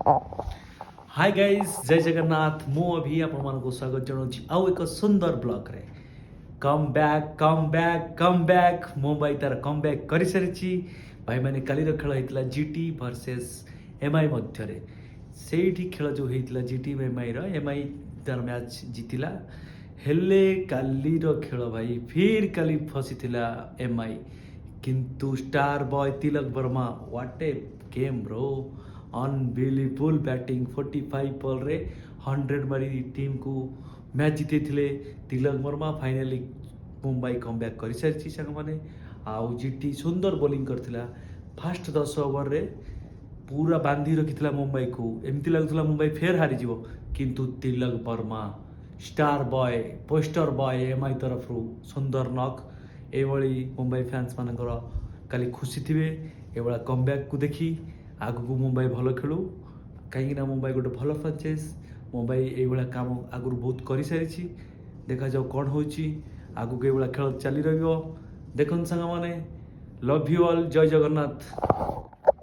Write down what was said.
Hi guys जय जगन्नाथ मु अभी आपण को स्वागत जनाऊँ आउ एक सुंदर ब्लॉग रे कम बैक मुंबई तार कम बैक कर सारी भाई मैंने काली खेल होता जीटी वर्सेस एमआई मध्य से खेल जो होता जीटी एमआई एमआई तार मैच जीतिला हेले काली खेल भाई फिर काली फसी एमआई किंतु star boy Tilak Varma what a game bro unbelievable batting 45 ball रे 100 मारी टीम को मैच जीते थे Tilak Varma finally Mumbai come back कर सारी सांग मैंने आउ जीटी सुंदर बोलिंग करथिला फास्ट 10 ओवर रे पूरा बांधी रखी मुंबई को एमती लगुला मुंबई फेर हारी जीवो किंतु Tilak Varma star boy poster boy MI तरफ सुंदर नॉक एभली मुंबई फैंस मानकर काली खुशी थे एभला कम बैक को देखी आगु मुंबई भल खेलु कहीं मुंबई गोटे भल फ्रांचाइज मुंबई ये काम आगु बहुत कर सारी देखा जाओ कौन हो आगु ये खेल चली रही देखो सांग मैंने लव यू ऑल जय जगन्नाथ।